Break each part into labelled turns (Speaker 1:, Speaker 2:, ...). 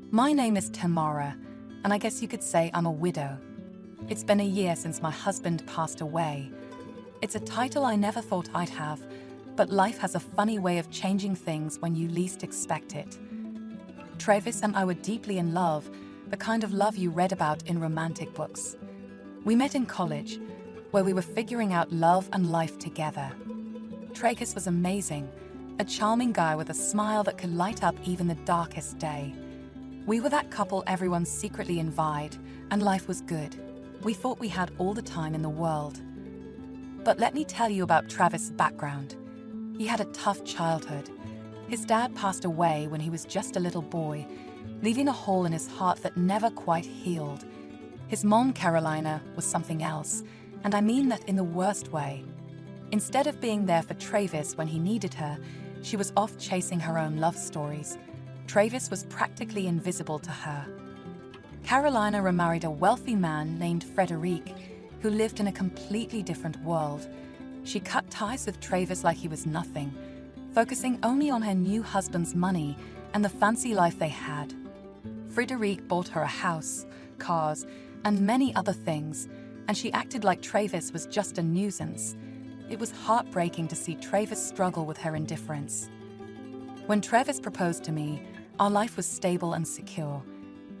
Speaker 1: My name is Tamara, and I guess you could say I'm a widow. It's been a year since my husband passed away. It's a title I never thought I'd have, but life has a funny way of changing things when you least expect it. Travis and I were deeply in love, the kind of love you read about in romantic books. We met in college, where we were figuring out love and life together. Travis was amazing, a charming guy with a smile that could light up even the darkest day. We were that couple everyone secretly envied, and life was good. We thought we had all the time in the world. But let me tell you about Travis' background. He had a tough childhood. His dad passed away when he was just a little boy, leaving a hole in his heart that never quite healed. His mom, Carolina, was something else, and I mean that in the worst way. Instead of being there for Travis when he needed her, she was off chasing her own love stories. Travis was practically invisible to her. Carolina remarried a wealthy man named Frederic, who lived in a completely different world. She cut ties with Travis like he was nothing, focusing only on her new husband's money and the fancy life they had. Frederic bought her a house, cars, and many other things, and she acted like Travis was just a nuisance. It was heartbreaking to see Travis struggle with her indifference. When Travis proposed to me, our life was stable and secure.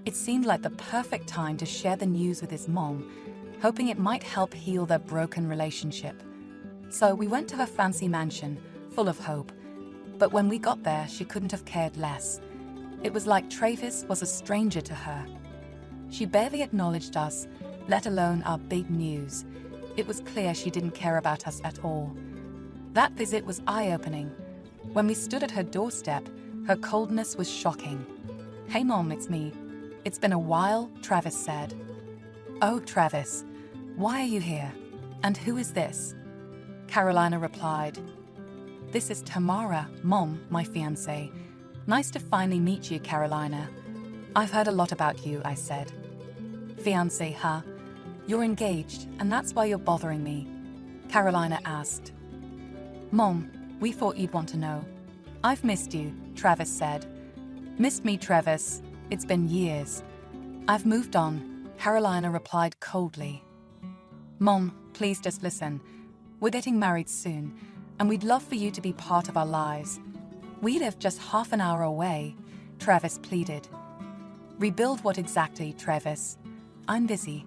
Speaker 1: It seemed like the perfect time to share the news with his mom, hoping it might help heal their broken relationship. So we went to her fancy mansion, full of hope. But when we got there, she couldn't have cared less. It was like Travis was a stranger to her. She barely acknowledged us, let alone our big news. It was clear she didn't care about us at all. That visit was eye-opening. When we stood at her doorstep, her coldness was shocking. "Hey Mom, it's me. It's been a while," Travis said. "Oh, Travis, why are you here? And who is this?" Carolina replied, "This is Tamara, Mom, my fiancé. Nice to finally meet you, Carolina. I've heard a lot about you," I said. "Fiancé, huh? You're engaged, and that's why you're bothering me?" Carolina asked. "Mom, we thought you'd want to know." "I've missed you," Travis said. "Missed me, Travis? It's been years." "I've moved on," Carolina replied coldly. "Mom, please just listen. We're getting married soon, and we'd love for you to be part of our lives. We live just half an hour away," Travis pleaded. "Rebuild what exactly, Travis? I'm busy.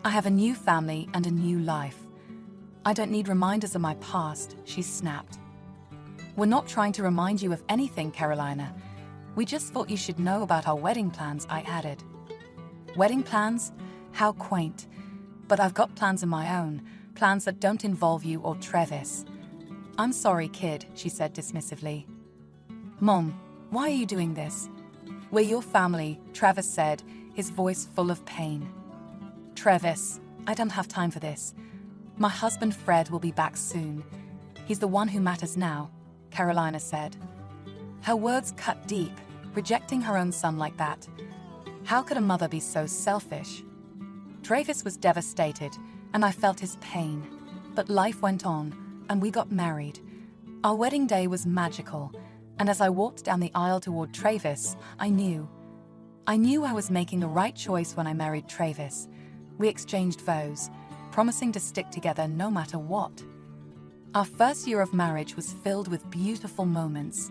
Speaker 1: I have a new family and a new life. I don't need reminders of my past," she snapped. "We're not trying to remind you of anything, Carolina. We just thought you should know about our wedding plans," I added. "Wedding plans? How quaint. But I've got plans of my own, plans that don't involve you or Travis." "I'm sorry, kid," she said dismissively. "Mom, why are you doing this? We're your family," Travis said, his voice full of pain. "Travis, I don't have time for this. My husband Fred will be back soon. He's the one who matters now," Carolina said. Her words cut deep, rejecting her own son like that. How could a mother be so selfish? Travis was devastated, and I felt his pain. But life went on, and we got married. Our wedding day was magical, and as I walked down the aisle toward Travis, I knew I was making the right choice when I married Travis. We exchanged vows, promising to stick together no matter what. Our first year of marriage was filled with beautiful moments.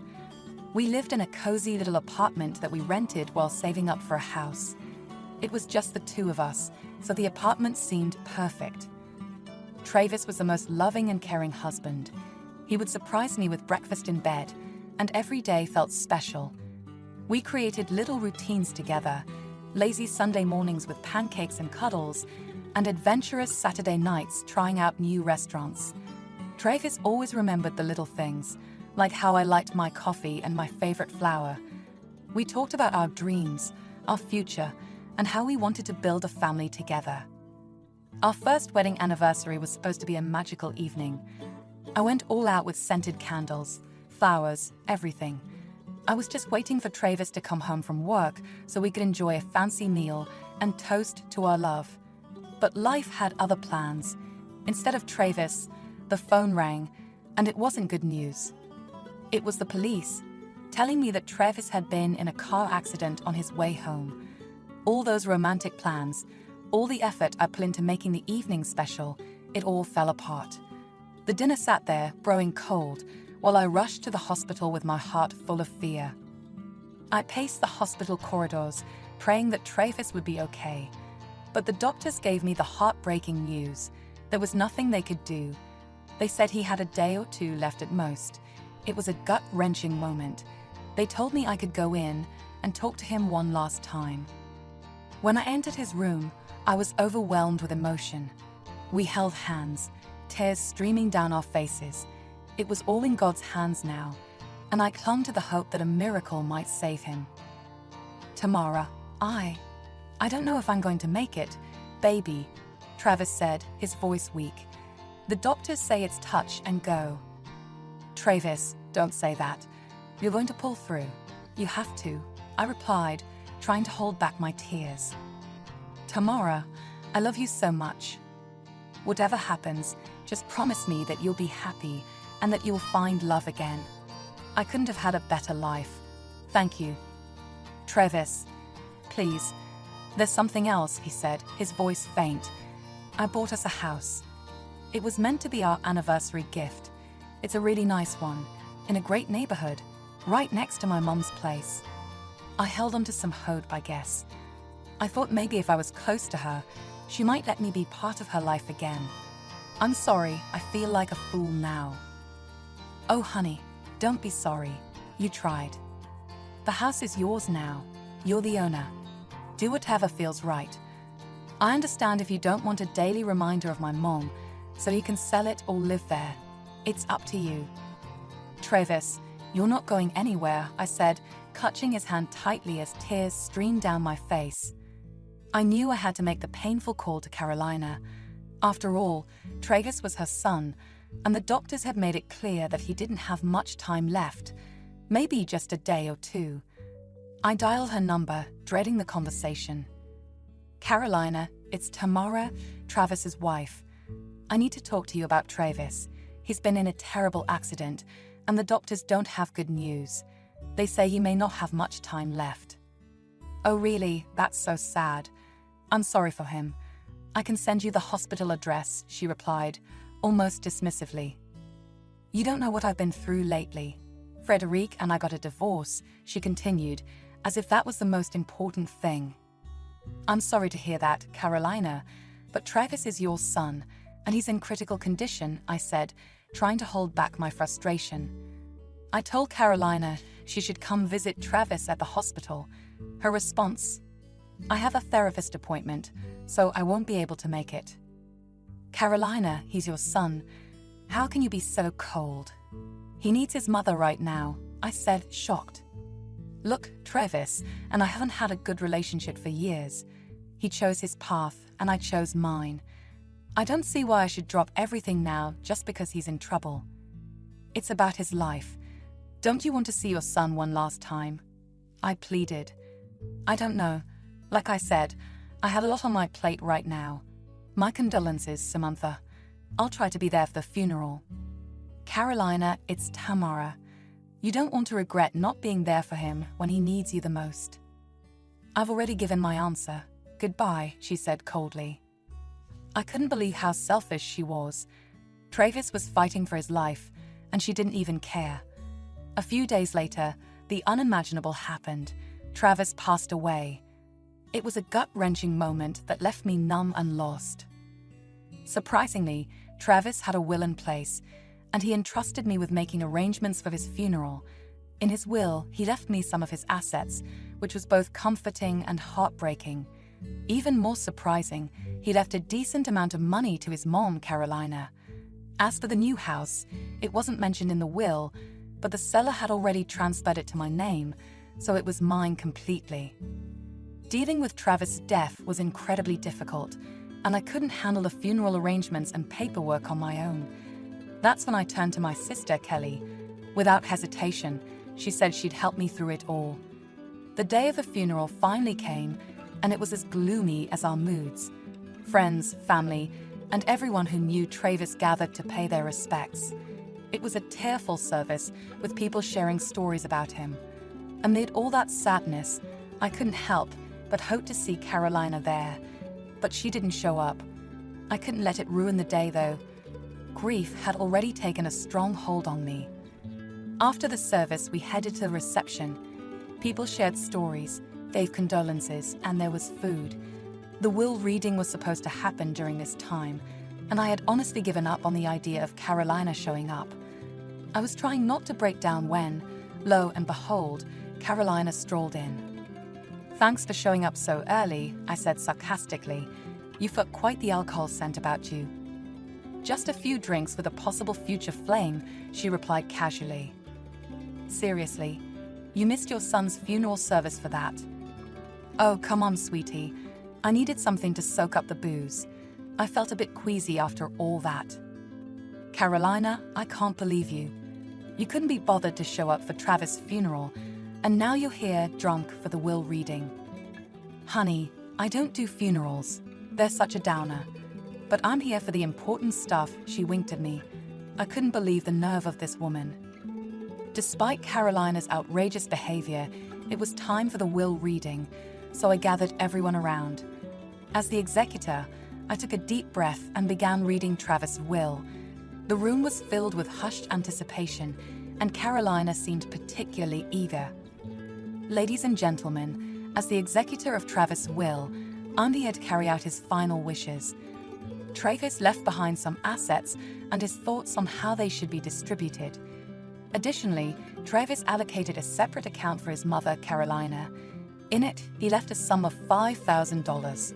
Speaker 1: We lived in a cozy little apartment that we rented while saving up for a house. It was just the two of us, so the apartment seemed perfect. Travis was the most loving and caring husband. He would surprise me with breakfast in bed, and every day felt special. We created little routines together, lazy Sunday mornings with pancakes and cuddles, and adventurous Saturday nights trying out new restaurants. Travis always remembered the little things, like how I liked my coffee and my favorite flower. We talked about our dreams, our future, and how we wanted to build a family together. Our first wedding anniversary was supposed to be a magical evening. I went all out with scented candles, flowers, everything. I was just waiting for Travis to come home from work so we could enjoy a fancy meal and toast to our love. But life had other plans. Instead of Travis, the phone rang, and it wasn't good news. It was the police. telling me that Travis had been in a car accident on his way home. All those romantic plans, all the effort I put into making the evening special, it all fell apart. The dinner sat there, growing cold, while I rushed to the hospital with my heart full of fear. I paced the hospital corridors, praying that Travis would be okay. But the doctors gave me the heartbreaking news. There was nothing they could do. They said he had a day or two left at most. It was a gut-wrenching moment. They told me I could go in and talk to him one last time. When I entered his room, I was overwhelmed with emotion. We held hands, tears streaming down our faces. It was all in God's hands now, and I clung to the hope that a miracle might save him. Tamara, I don't know if I'm going to make it, baby, Travis said, his voice weak. The doctors say it's touch and go. Travis, don't say that. You're going to pull through. You have to, I replied, trying to hold back my tears. Tamara, I love you so much. Whatever happens, just promise me that you'll be happy and that you'll find love again. I couldn't have had a better life. Thank you. Travis, please. There's something else, he said, his voice faint. I bought us a house. It was meant to be our anniversary gift. It's a really nice one, in a great neighborhood, right next to my mom's place. I held on to some hope, I guess. I thought maybe if I was close to her, she might let me be part of her life again. I'm sorry, I feel like a fool now. Oh, honey, don't be sorry. You tried. The house is yours now. You're the owner. Do whatever feels right. I understand if you don't want a daily reminder of my mom, so you can sell it or live there. It's up to you. Travis, you're not going anywhere, I said, clutching his hand tightly as tears streamed down my face. I knew I had to make the painful call to Carolina. After all, Travis was her son, and the doctors had made it clear that he didn't have much time left, maybe just a day or two. I dialed her number, dreading the conversation. Carolina, it's Tamara, Travis's wife. I need to talk to you about Travis. He's been in a terrible accident, and the doctors don't have good news. They say he may not have much time left. Oh really? That's so sad. I'm sorry for him. I can send you the hospital address, she replied, almost dismissively. You don't know what I've been through lately. Frederic and I got a divorce, she continued, as if that was the most important thing. I'm sorry to hear that, Carolina, but Travis is your son, and he's in critical condition, I said, trying to hold back my frustration. I told Carolina she should come visit Travis at the hospital. Her response, I have a therapist appointment, so I won't be able to make it. Carolina, he's your son. How can you be so cold? He needs his mother right now, I said, shocked. Look, Travis and I haven't had a good relationship for years. He chose his path, and I chose mine. I don't see why I should drop everything now just because he's in trouble. It's about his life. Don't you want to see your son one last time? I pleaded. I don't know. Like I said, I have a lot on my plate right now. My condolences, Samantha. I'll try to be there for the funeral. Carolina, it's Tamara. You don't want to regret not being there for him when he needs you the most. I've already given my answer. Goodbye, she said coldly. I couldn't believe how selfish she was. Travis was fighting for his life, and she didn't even care. A few days later, the unimaginable happened. Travis passed away. It was a gut-wrenching moment that left me numb and lost. Surprisingly, Travis had a will in place, and he entrusted me with making arrangements for his funeral. In his will, he left me some of his assets, which was both comforting and heartbreaking. Even more surprising, he left a decent amount of money to his mom, Carolina. As for the new house, it wasn't mentioned in the will, but the seller had already transferred it to my name, so it was mine completely. Dealing with Travis' death was incredibly difficult, and I couldn't handle the funeral arrangements and paperwork on my own. That's when I turned to my sister, Kelly. Without hesitation, she said she'd help me through it all. The day of the funeral finally came, and it was as gloomy as our moods. Friends, family, and everyone who knew Travis gathered to pay their respects. It was a tearful service, with people sharing stories about him. Amid all that sadness, I couldn't help but hope to see Carolina there. But she didn't show up. I couldn't let it ruin the day, though. Grief had already taken a strong hold on me. After the service, we headed to the reception. People shared stories, gave condolences, and there was food. The will reading was supposed to happen during this time, and I had honestly given up on the idea of Carolina showing up. I was trying not to break down when, lo and behold, Carolina strolled in. "Thanks for showing up so early," I said sarcastically. "You've got quite the alcohol scent about you." "Just a few drinks with a possible future flame," she replied casually. "Seriously, you missed your son's funeral service for that?" "Oh, come on, sweetie. I needed something to soak up the booze. I felt a bit queasy after all that." "Carolina, I can't believe you. You couldn't be bothered to show up for Travis' funeral, and now you're here drunk for the will reading." "Honey, I don't do funerals. They're such a downer. But I'm here for the important stuff," she winked at me. I couldn't believe the nerve of this woman. Despite Carolina's outrageous behavior, it was time for the will reading, so I gathered everyone around. As the executor, I took a deep breath and began reading Travis' will. The room was filled with hushed anticipation, and Carolina seemed particularly eager. "Ladies and gentlemen, as the executor of Travis' will, I'm here to carry out his final wishes. Travis left behind some assets and his thoughts on how they should be distributed. Additionally, Travis allocated a separate account for his mother, Carolina. In it, he left a sum of $5,000.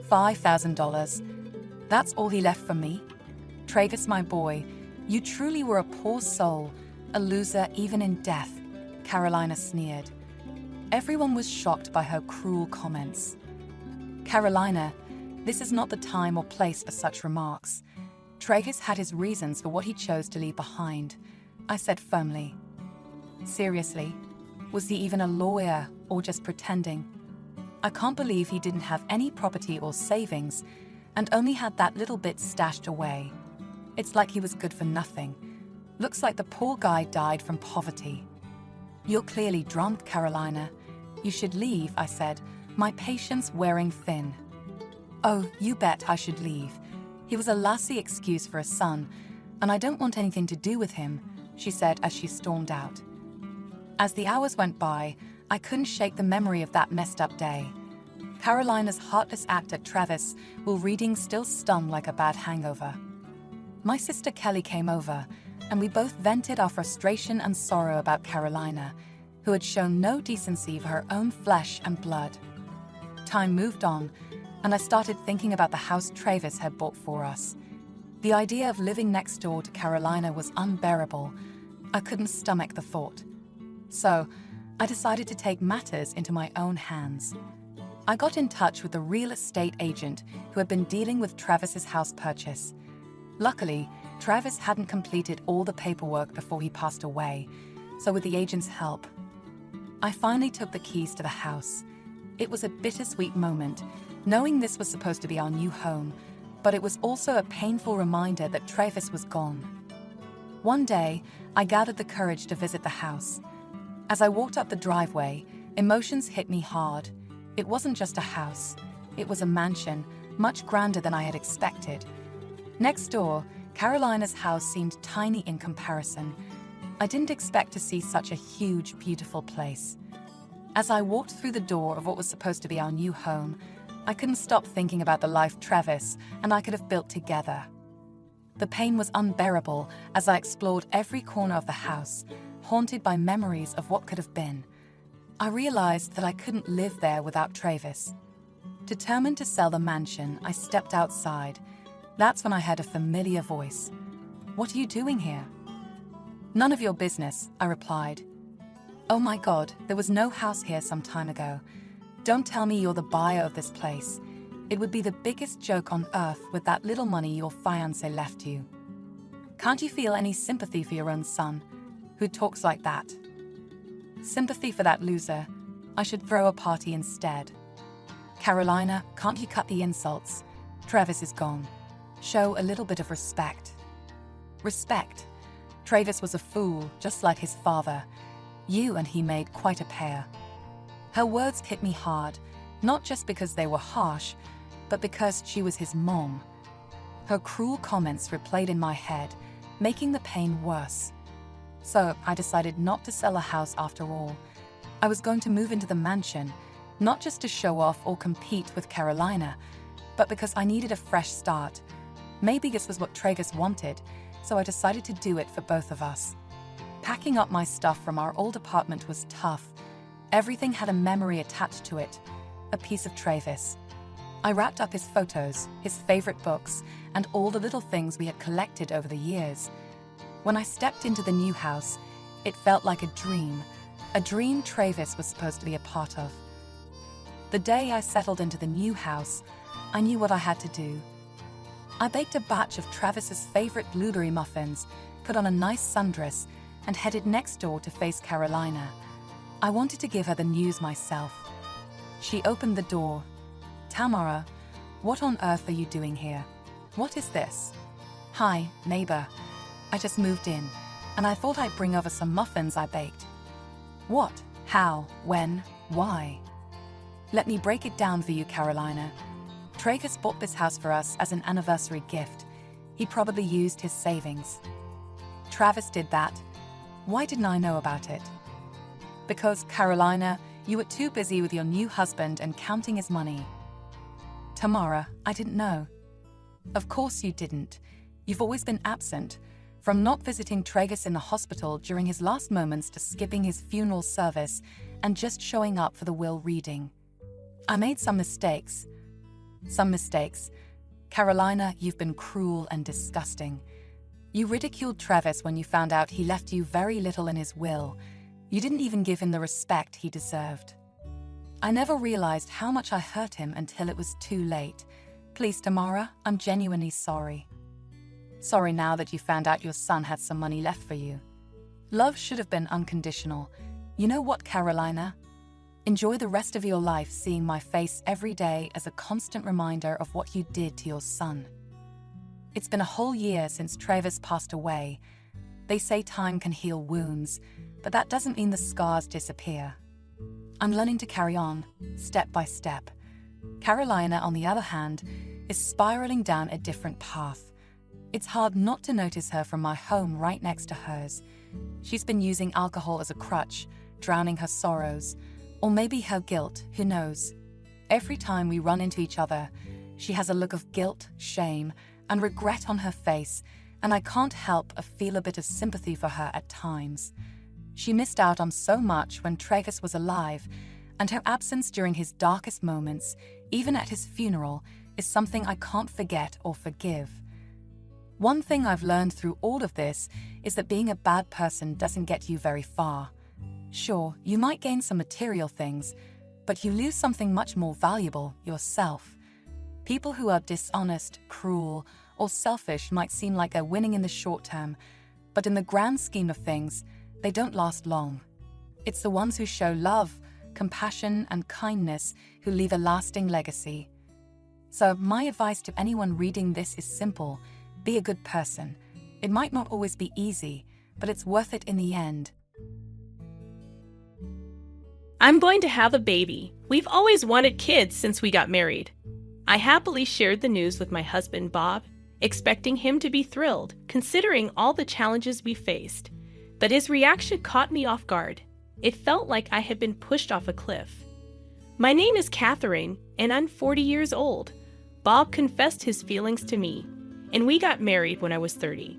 Speaker 1: $5,000? That's all he left for me? Travis, my boy, you truly were a poor soul, a loser even in death," Carolina sneered. Everyone was shocked by her cruel comments. "Carolina, this is not the time or place for such remarks. Travis had his reasons for what he chose to leave behind," I said firmly. "Seriously, was he even a lawyer or just pretending? I can't believe he didn't have any property or savings and only had that little bit stashed away. It's like he was good for nothing. Looks like the poor guy died from poverty." "You're clearly drunk, Carolina. You should leave," I said, my patience wearing thin. "Oh, you bet I should leave. He was a lousy excuse for a son, and I don't want anything to do with him," she said as she stormed out. As the hours went by, I couldn't shake the memory of that messed up day. Carolina's heartless act at Travis will reading still stung like a bad hangover. My sister Kelly came over, and we both vented our frustration and sorrow about Carolina, who had shown no decency for her own flesh and blood. Time moved on, and I started thinking about the house Travis had bought for us. The idea of living next door to Carolina was unbearable. I couldn't stomach the thought. So, I decided to take matters into my own hands. I got in touch with the real estate agent who had been dealing with Travis's house purchase. Luckily, Travis hadn't completed all the paperwork before he passed away, so with the agent's help, I finally took the keys to the house. It was a bittersweet moment, knowing this was supposed to be our new home, but it was also a painful reminder that Travis was gone. One day, I gathered the courage to visit the house. As I walked up the driveway, emotions hit me hard. It wasn't just a house. It was a mansion, much grander than I had expected. Next door, Carolina's house seemed tiny in comparison. I didn't expect to see such a huge, beautiful place. As I walked through the door of what was supposed to be our new home, I couldn't stop thinking about the life Travis and I could have built together. The pain was unbearable as I explored every corner of the house, haunted by memories of what could have been. I realized that I couldn't live there without Travis. Determined to sell the mansion, I stepped outside. That's when I heard a familiar voice. "What are you doing here?" "None of your business," I replied. "Oh my God, there was no house here some time ago. Don't tell me you're the buyer of this place. It would be the biggest joke on earth with that little money your fiancé left you. Can't you feel any sympathy for your own son, who talks like that?" "Sympathy for that loser. I should throw a party instead." "Carolina, can't you cut the insults? Travis is gone. Show a little bit of respect." "Respect? Travis was a fool, just like his father. You and he made quite a pair." Her words hit me hard, not just because they were harsh, but because she was his mom. Her cruel comments replayed in my head, making the pain worse. So I decided not to sell a house after all. I was going to move into the mansion, not just to show off or compete with Carolina, but because I needed a fresh start. Maybe this was what Tragus wanted, so I decided to do it for both of us. Packing up my stuff from our old apartment was tough. Everything had a memory attached to it, a piece of Travis. I wrapped up his photos, his favorite books, and all the little things we had collected over the years. When I stepped into the new house, it felt like a dream Travis was supposed to be a part of. The day I settled into the new house, I knew what I had to do. I baked a batch of Travis's favorite blueberry muffins, put on a nice sundress, and headed next door to face Carolina. I wanted to give her the news myself. She opened the door. "Tamara, what on earth are you doing here? What is this?" "Hi, neighbor. I just moved in, and I thought I'd bring over some muffins I baked." "What? How? When? Why?" "Let me break it down for you, Carolina. Tragus bought this house for us as an anniversary gift. He probably used his savings." "Travis did that. Why didn't I know about it?" "Because, Carolina, you were too busy with your new husband and counting his money." "Tamara, I didn't know." "Of course you didn't. You've always been absent, from not visiting Tragus in the hospital during his last moments to skipping his funeral service and just showing up for the will reading." "I made some mistakes." "Some mistakes. Carolina, you've been cruel and disgusting. You ridiculed Travis when you found out he left you very little in his will. You didn't even give him the respect he deserved." "I never realized how much I hurt him until it was too late. Please, Tamara, I'm genuinely sorry." "Sorry now that you found out your son had some money left for you. Love should have been unconditional. You know what, Carolina? Enjoy the rest of your life seeing my face every day as a constant reminder of what you did to your son." It's been a whole year since Travis passed away. They say time can heal wounds, but that doesn't mean the scars disappear. I'm learning to carry on, step by step. Carolina, on the other hand, is spiraling down a different path. It's hard not to notice her from my home right next to hers. She's been using alcohol as a crutch, drowning her sorrows, or maybe her guilt, who knows. Every time we run into each other, she has a look of guilt, shame, and regret on her face, and I can't help but feel a bit of sympathy for her at times. She missed out on so much when Travis was alive, and her absence during his darkest moments, even at his funeral, is something I can't forget or forgive. One thing I've learned through all of this is that being a bad person doesn't get you very far. Sure, you might gain some material things, but you lose something much more valuable, yourself. People who are dishonest, cruel, or selfish might seem like they're winning in the short term, but in the grand scheme of things, they don't last long. It's the ones who show love, compassion, and kindness who leave a lasting legacy. So my advice to anyone reading this is simple: be a good person. It might not always be easy, but it's worth it in the end.
Speaker 2: I'm going to have a baby. We've always wanted kids since we got married. I happily shared the news with my husband, Bob, expecting him to be thrilled, considering all the challenges we faced. But his reaction caught me off guard. It felt like I had been pushed off a cliff. My name is Catherine, and I'm 40 years old. Bob confessed his feelings to me, and we got married when I was 30.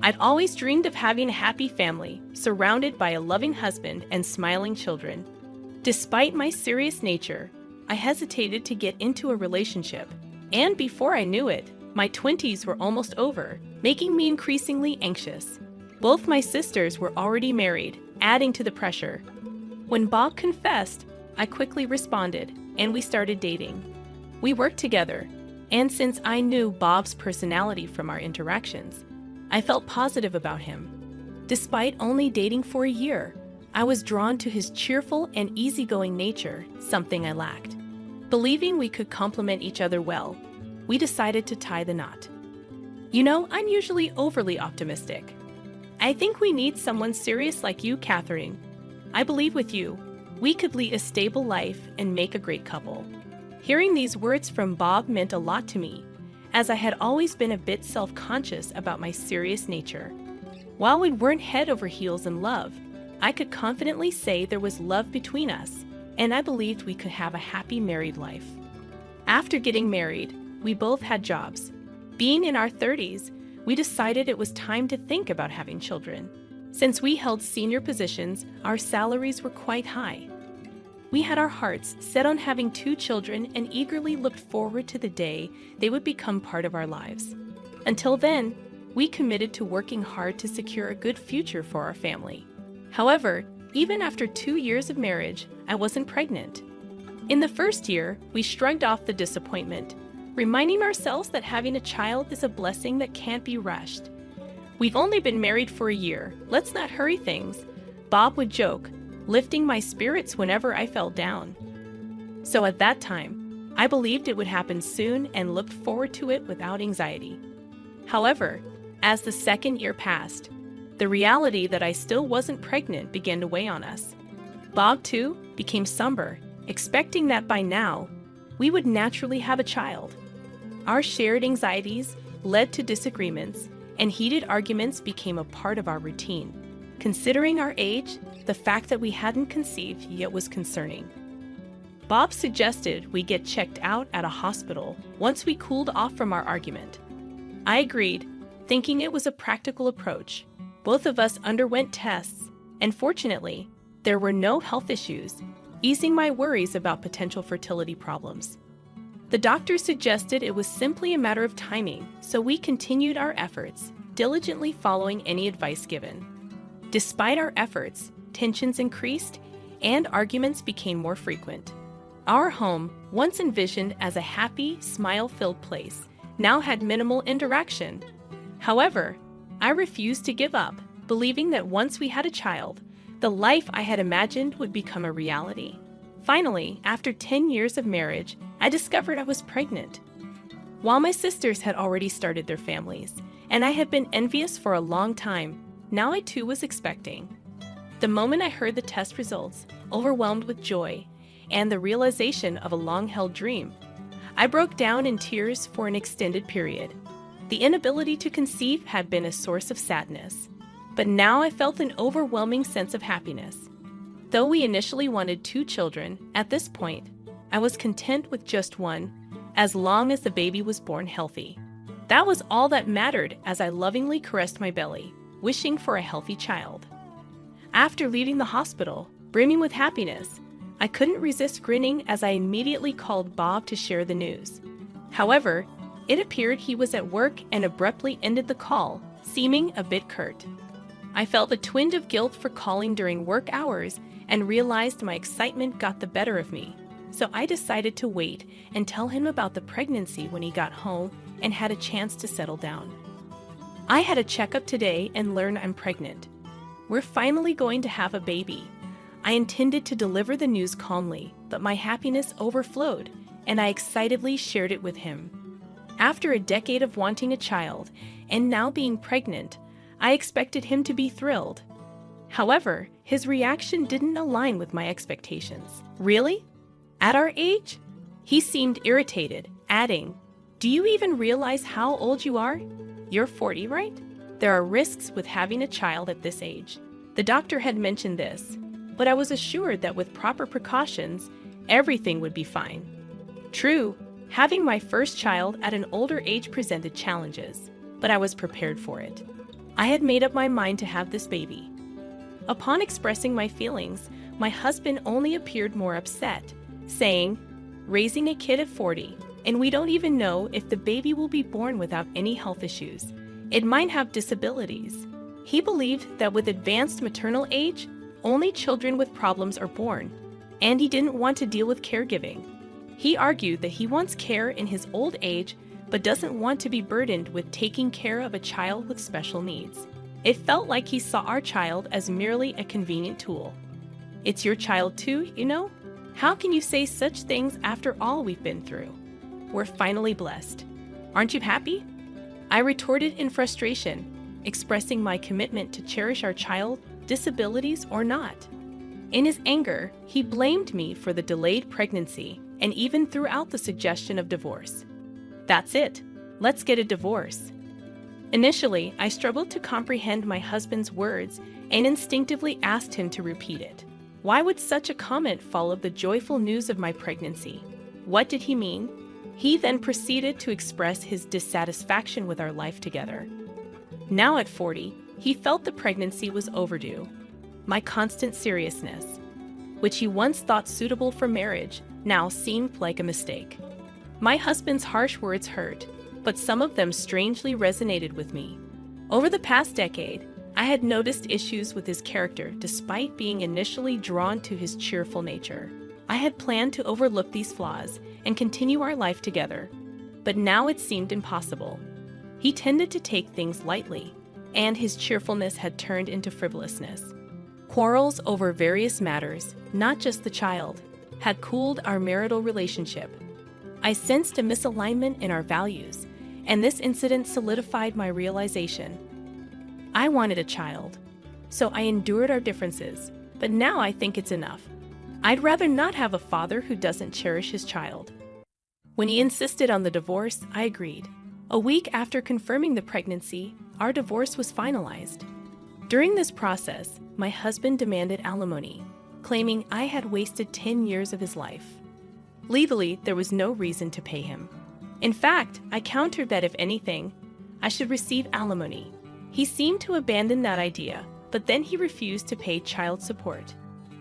Speaker 2: I've always dreamed of having a happy family, surrounded by a loving husband and smiling children. Despite my serious nature, I hesitated to get into a relationship, and before I knew it, my 20s were almost over, making me increasingly anxious. Both my sisters were already married, adding to the pressure. When Bob confessed, I quickly responded, and we started dating. We worked together, and since I knew Bob's personality from our interactions, I felt positive about him. Despite only dating for a year, I was drawn to his cheerful and easygoing nature, something I lacked. Believing we could complement each other well, we decided to tie the knot. You know, I'm usually overly optimistic. I think we need someone serious like you, Catherine, I believe with you, we could lead a stable life and make a great couple." Hearing these words from Bob meant a lot to me, as I had always been a bit self-conscious about my serious nature. While we weren't head over heels in love, I could confidently say there was love between us, and I believed we could have a happy married life. After getting married, we both had jobs. Being in our 30s, we decided it was time to think about having children. Since we held senior positions, our salaries were quite high. We had our hearts set on having 2 children and eagerly looked forward to the day they would become part of our lives. Until then, we committed to working hard to secure a good future for our family. However, even after 2 years of marriage, I wasn't pregnant. In the first year, we shrugged off the disappointment, reminding ourselves that having a child is a blessing that can't be rushed. "We've only been married for a year. Let's not hurry things," Bob would joke, lifting my spirits whenever I felt down. So at that time, I believed it would happen soon and looked forward to it without anxiety. However, as the second year passed, the reality that I still wasn't pregnant began to weigh on us. Bob, too, became somber, expecting that by now, we would naturally have a child. Our shared anxieties led to disagreements, and heated arguments became a part of our routine. Considering our age, the fact that we hadn't conceived yet was concerning. Bob suggested we get checked out at a hospital once we cooled off from our argument. I agreed, thinking it was a practical approach. Both of us underwent tests, and fortunately, there were no health issues, easing my worries about potential fertility problems. The doctor suggested it was simply a matter of timing, so we continued our efforts, diligently following any advice given. Despite our efforts, tensions increased, and arguments became more frequent. Our home, once envisioned as a happy, smile-filled place, now had minimal interaction. However, I refused to give up, believing that once we had a child, the life I had imagined would become a reality. Finally, after 10 years of marriage, I discovered I was pregnant. While my sisters had already started their families, and I had been envious for a long time, now I too was expecting. The moment I heard the test results, overwhelmed with joy and the realization of a long-held dream, I broke down in tears for an extended period. The inability to conceive had been a source of sadness, but now I felt an overwhelming sense of happiness. Though we initially wanted 2 children, at this point, I was content with just one, as long as the baby was born healthy. That was all that mattered as I lovingly caressed my belly, wishing for a healthy child. After leaving the hospital, brimming with happiness, I couldn't resist grinning as I immediately called Bob to share the news. However, it appeared he was at work and abruptly ended the call, seeming a bit curt. I felt a twinge of guilt for calling during work hours and realized my excitement got the better of me. So I decided to wait and tell him about the pregnancy when he got home and had a chance to settle down. "I had a checkup today and learned I'm pregnant. We're finally going to have a baby." I intended to deliver the news calmly, but my happiness overflowed, and I excitedly shared it with him. After a decade of wanting a child, and now being pregnant, I expected him to be thrilled. However, his reaction didn't align with my expectations. "Really? At our age?" He seemed irritated, adding, "Do you even realize how old you are? You're 40, right? There are risks with having a child at this age." The doctor had mentioned this, but I was assured that with proper precautions, everything would be fine. True, having my first child at an older age presented challenges, but I was prepared for it. I had made up my mind to have this baby. Upon expressing my feelings, my husband only appeared more upset, saying, "Raising a kid at 40, and we don't even know if the baby will be born without any health issues. It might have disabilities." He believed that with advanced maternal age, only children with problems are born, and he didn't want to deal with caregiving. He argued that he wants care in his old age, but doesn't want to be burdened with taking care of a child with special needs. It felt like he saw our child as merely a convenient tool. "It's your child too, you know? How can you say such things after all we've been through? We're finally blessed. Aren't you happy?" I retorted in frustration, expressing my commitment to cherish our child, disabilities or not. In his anger, he blamed me for the delayed pregnancy and even threw out the suggestion of divorce. "That's it. Let's get a divorce." Initially, I struggled to comprehend my husband's words and instinctively asked him to repeat it. Why would such a comment follow the joyful news of my pregnancy? What did he mean? He then proceeded to express his dissatisfaction with our life together. Now at 40, he felt the pregnancy was overdue. My constant seriousness, which he once thought suitable for marriage, now seemed like a mistake. My husband's harsh words hurt, but some of them strangely resonated with me. Over the past decade, I had noticed issues with his character despite being initially drawn to his cheerful nature. I had planned to overlook these flaws and continue our life together, but now it seemed impossible. He tended to take things lightly, and his cheerfulness had turned into frivolousness. Quarrels over various matters, not just the child, had cooled our marital relationship. I sensed a misalignment in our values, and this incident solidified my realization. I wanted a child, so I endured our differences, but now I think it's enough. I'd rather not have a father who doesn't cherish his child. When he insisted on the divorce, I agreed. A week after confirming the pregnancy, our divorce was finalized. During this process, my husband demanded alimony, claiming I had wasted 10 years of his life. Legally, there was no reason to pay him. In fact, I countered that if anything, I should receive alimony. He seemed to abandon that idea, but then he refused to pay child support.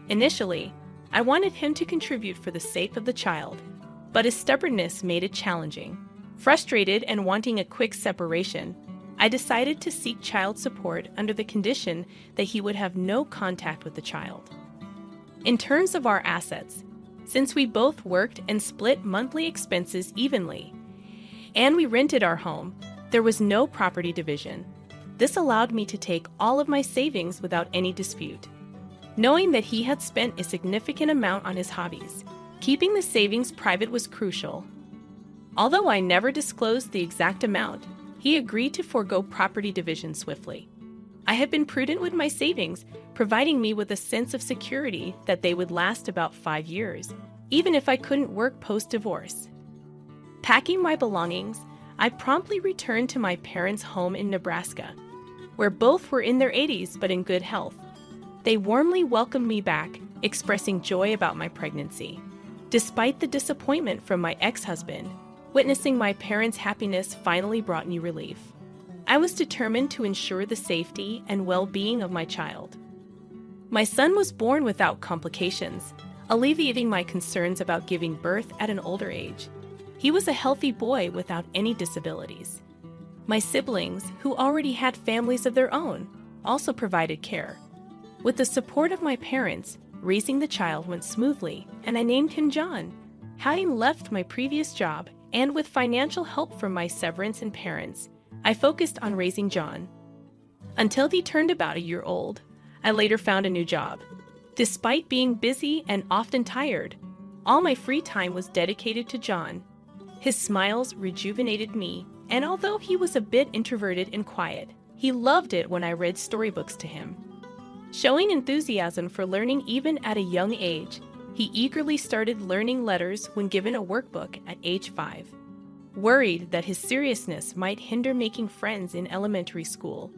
Speaker 2: Initially, I wanted him to contribute for the sake of the child, but his stubbornness made it challenging. Frustrated and wanting a quick separation, I decided to seek child support under the condition that he would have no contact with the child. In terms of our assets, since we both worked and split monthly expenses evenly, and we rented our home, there was no property division. This allowed me to take all of my savings without any dispute. Knowing that he had spent a significant amount on his hobbies, keeping the savings private was crucial. Although I never disclosed the exact amount, he agreed to forego property division swiftly. I had been prudent with my savings, providing me with a sense of security that they would last about 5 years, even if I couldn't work post-divorce. Packing my belongings, I promptly returned to my parents' home in Nebraska, where both were in their 80s but in good health. They warmly welcomed me back, expressing joy about my pregnancy. Despite the disappointment from my ex-husband, witnessing my parents' happiness finally brought me relief. I was determined to ensure the safety and well-being of my child. My son was born without complications, alleviating my concerns about giving birth at an older age. He was a healthy boy without any disabilities. My siblings, who already had families of their own, also provided care. With the support of my parents, raising the child went smoothly, and I named him John. Having left my previous job, and with financial help from my severance and parents, I focused on raising John. Until he turned about a year old, I later found a new job. Despite being busy and often tired, all my free time was dedicated to John. His smiles rejuvenated me, and although he was a bit introverted and quiet, he loved it when I read storybooks to him. Showing enthusiasm for learning even at a young age, he eagerly started learning letters when given a workbook at age 5. Worried that his seriousness might hinder making friends in elementary school,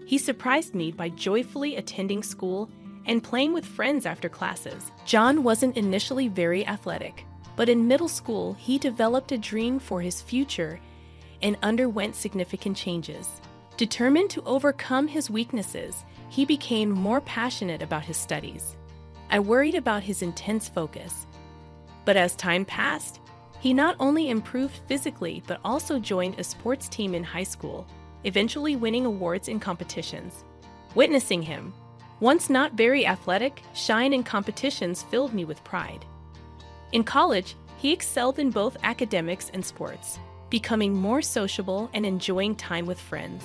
Speaker 2: he surprised me by joyfully attending school and playing with friends after classes. John wasn't initially very athletic, but in middle school he developed a dream for his future and underwent significant changes. Determined to overcome his weaknesses, he became more passionate about his studies. I worried about his intense focus. But as time passed, he not only improved physically but also joined a sports team in high school, eventually winning awards in competitions. Witnessing him, once not very athletic, shine in competitions filled me with pride. In college, he excelled in both academics and sports, becoming more sociable and enjoying time with friends.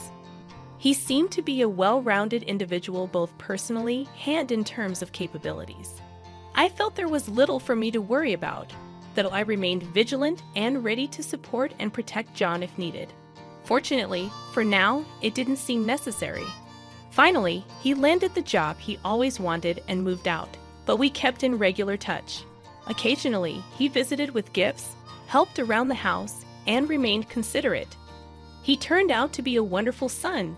Speaker 2: He seemed to be a well-rounded individual both personally and in terms of capabilities. I felt there was little for me to worry about, that I remained vigilant and ready to support and protect John if needed. Fortunately, for now, it didn't seem necessary. Finally, he landed the job he always wanted and moved out, but we kept in regular touch. Occasionally, he visited with gifts, helped around the house, and remained considerate. He turned out to be a wonderful son.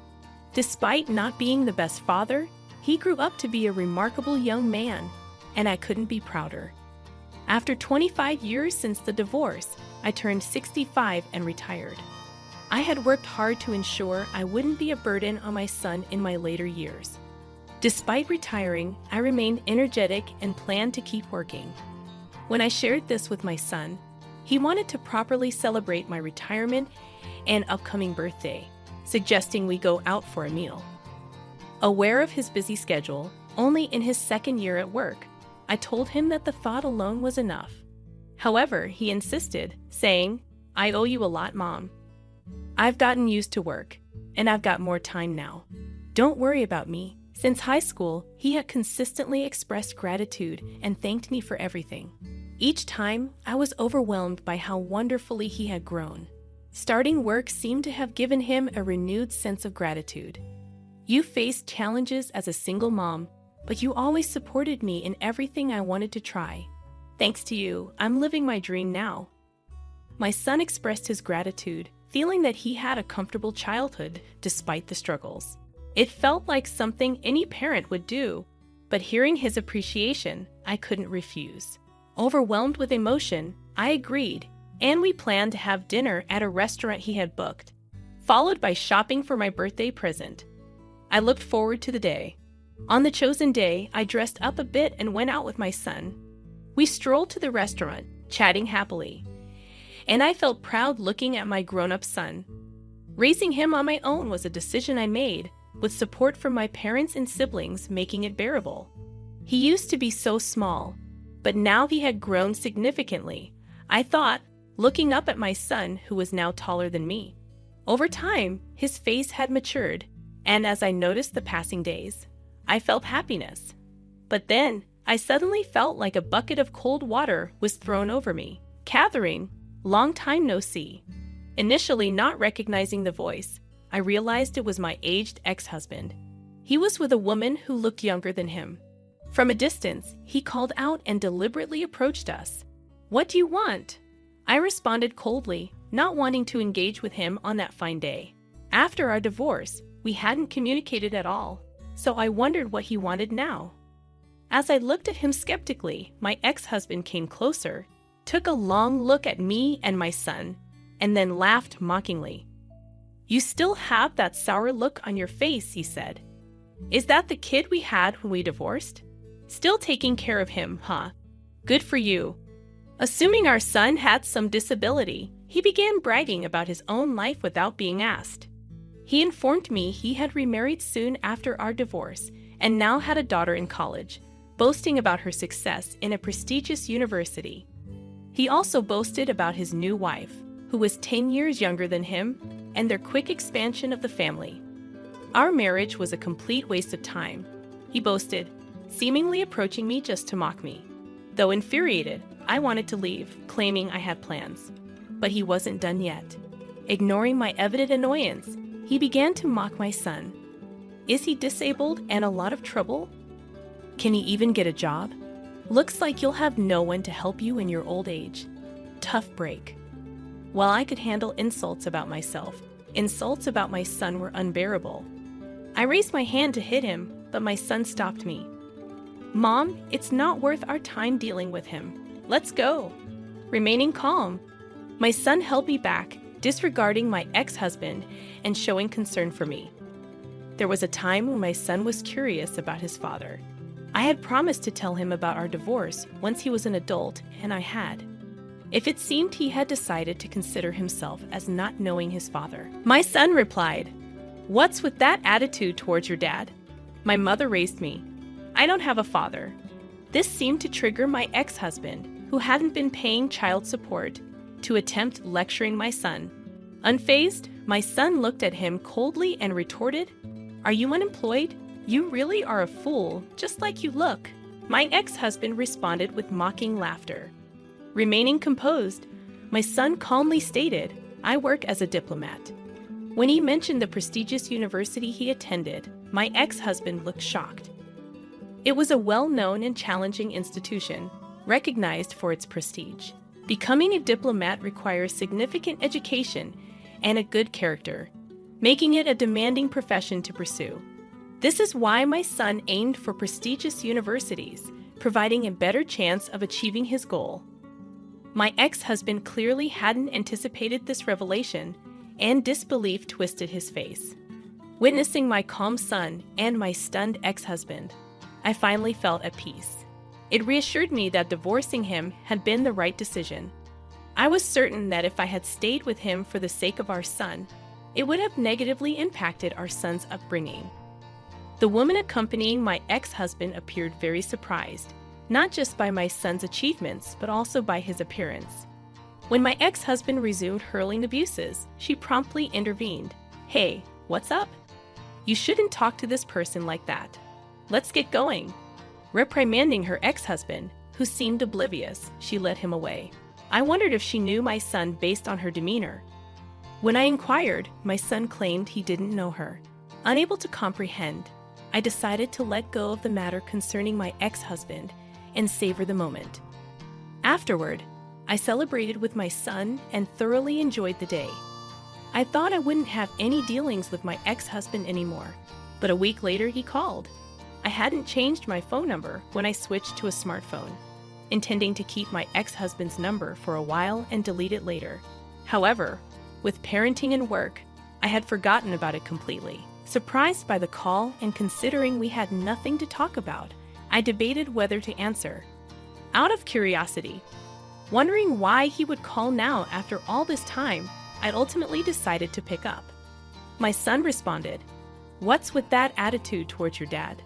Speaker 2: Despite not being the best father, he grew up to be a remarkable young man, and I couldn't be prouder. After 25 years since the divorce, I turned 65 and retired. I had worked hard to ensure I wouldn't be a burden on my son in my later years. Despite retiring, I remained energetic and planned to keep working. When I shared this with my son, he wanted to properly celebrate my retirement and upcoming birthday, suggesting we go out for a meal. Aware of his busy schedule, only in his second year at work, I told him that the thought alone was enough. However, he insisted, saying, "I owe you a lot, Mom. I've gotten used to work, and I've got more time now. Don't worry about me." Since high school, he had consistently expressed gratitude and thanked me for everything. Each time, I was overwhelmed by how wonderfully he had grown. Starting work seemed to have given him a renewed sense of gratitude. "You faced challenges as a single mom, but you always supported me in everything I wanted to try. Thanks to you, I'm living my dream now." My son expressed his gratitude, feeling that he had a comfortable childhood despite the struggles. It felt like something any parent would do, but hearing his appreciation, I couldn't refuse. Overwhelmed with emotion, I agreed, and we planned to have dinner at a restaurant he had booked, followed by shopping for my birthday present. I looked forward to the day. On the chosen day, I dressed up a bit and went out with my son. We strolled to the restaurant, chatting happily, and I felt proud looking at my grown-up son. Raising him on my own was a decision I made, with support from my parents and siblings making it bearable. He used to be so small, but now he had grown significantly, I thought, looking up at my son who was now taller than me. Over time, his face had matured, and as I noticed the passing days, I felt happiness. But then, I suddenly felt like a bucket of cold water was thrown over me. "Catherine, long time no see." Initially not recognizing the voice, I realized it was my aged ex-husband. He was with a woman who looked younger than him. From a distance, he called out and deliberately approached us. "What do you want?" I responded coldly, not wanting to engage with him on that fine day. After our divorce, we hadn't communicated at all, so I wondered what he wanted now. As I looked at him skeptically, my ex-husband came closer, took a long look at me and my son, and then laughed mockingly. "You still have that sour look on your face," he said. "Is that the kid we had when we divorced? Still taking care of him, huh? Good for you." Assuming our son had some disability, he began bragging about his own life without being asked. He informed me he had remarried soon after our divorce and now had a daughter in college, boasting about her success in a prestigious university. He also boasted about his new wife, who was 10 years younger than him, and their quick expansion of the family. "Our marriage was a complete waste of time," he boasted, seemingly approaching me just to mock me. Though infuriated, I wanted to leave, claiming I had plans. But he wasn't done yet. Ignoring my evident annoyance, he began to mock my son. "Is he disabled and a lot of trouble? Can he even get a job? Looks like you'll have no one to help you in your old age. Tough break." While I could handle insults about myself, insults about my son were unbearable. I raised my hand to hit him, but my son stopped me. "Mom, it's not worth our time dealing with him. Let's go." Remaining calm, my son held me back, disregarding my ex-husband and showing concern for me. There was a time when my son was curious about his father. I had promised to tell him about our divorce once he was an adult, and I had. If it seemed he had decided to consider himself as not knowing his father. My son replied, "What's with that attitude towards your dad? My mother raised me. I don't have a father." This seemed to trigger my ex-husband, who hadn't been paying child support, to attempt lecturing my son. Unfazed, my son looked at him coldly and retorted, "Are you unemployed? You really are a fool, just like you look." My ex-husband responded with mocking laughter. Remaining composed, my son calmly stated, "I work as a diplomat." When he mentioned the prestigious university he attended, my ex-husband looked shocked. It was a well-known and challenging institution, recognized for its prestige. Becoming a diplomat requires significant education and a good character, making it a demanding profession to pursue. This is why my son aimed for prestigious universities, providing a better chance of achieving his goal. My ex-husband clearly hadn't anticipated this revelation, and disbelief twisted his face. Witnessing my calm son and my stunned ex-husband, I finally felt at peace. It reassured me that divorcing him had been the right decision. I was certain that if I had stayed with him for the sake of our son, it would have negatively impacted our son's upbringing. The woman accompanying my ex-husband appeared very surprised, not just by my son's achievements, but also by his appearance. When my ex-husband resumed hurling abuses, she promptly intervened. "Hey, what's up? You shouldn't talk to this person like that. Let's get going." Reprimanding her ex-husband, who seemed oblivious, she led him away. I wondered if she knew my son based on her demeanor. When I inquired, my son claimed he didn't know her. Unable to comprehend, I decided to let go of the matter concerning my ex-husband and savor the moment. Afterward, I celebrated with my son and thoroughly enjoyed the day. I thought I wouldn't have any dealings with my ex-husband anymore, but a week later he called. I hadn't changed my phone number when I switched to a smartphone, intending to keep my ex-husband's number for a while and delete it later. However, with parenting and work, I had forgotten about it completely. Surprised by the call and considering we had nothing to talk about, I debated whether to answer. Out of curiosity, wondering why he would call now after all this time, I ultimately decided to pick up. My son responded, "What's with that attitude towards your dad?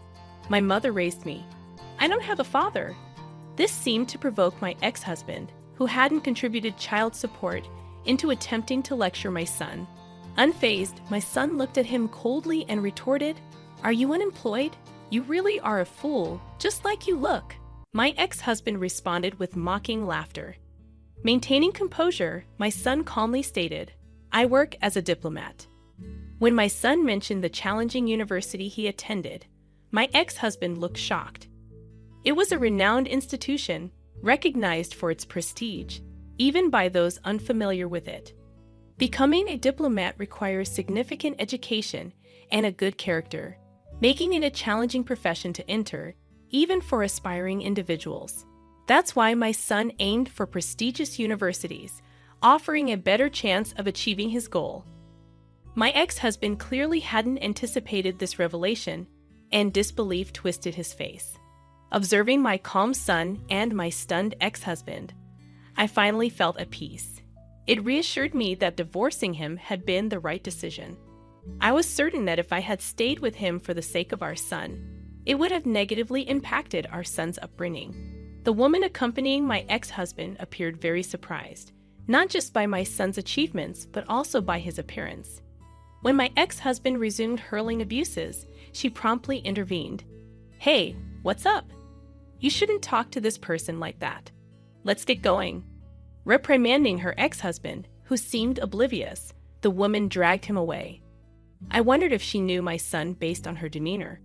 Speaker 2: My mother raised me. I don't have a father." This seemed to provoke my ex-husband, who hadn't contributed child support, into attempting to lecture my son. Unfazed, my son looked at him coldly and retorted, "Are you unemployed? You really are a fool, just like you look." My ex-husband responded with mocking laughter. Maintaining composure, my son calmly stated, "I work as a diplomat." When my son mentioned the challenging university he attended, my ex-husband looked shocked. It was a renowned institution, recognized for its prestige, even by those unfamiliar with it. Becoming a diplomat requires significant education and a good character, making it a challenging profession to enter, even for aspiring individuals. That's why my son aimed for prestigious universities, offering a better chance of achieving his goal. My ex-husband clearly hadn't anticipated this revelation, and disbelief twisted his face. Observing my calm son and my stunned ex-husband, I finally felt at peace. It reassured me that divorcing him had been the right decision. I was certain that if I had stayed with him for the sake of our son, it would have negatively impacted our son's upbringing. The woman accompanying my ex-husband appeared very surprised, not just by my son's achievements, but also by his appearance. When my ex-husband resumed hurling abuses, she promptly intervened. "Hey, what's up? You shouldn't talk to this person like that. Let's get going." Reprimanding her ex-husband, who seemed oblivious, the woman dragged him away. I wondered if she knew my son based on her demeanor.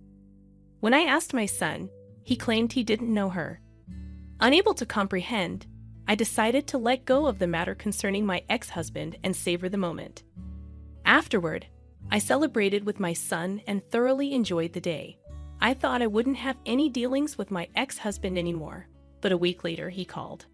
Speaker 2: When I asked my son, he claimed he didn't know her. Unable to comprehend, I decided to let go of the matter concerning my ex-husband and savor the moment. Afterward, I celebrated with my son and thoroughly enjoyed the day. I thought I wouldn't have any dealings with my ex-husband anymore, but a week later he called.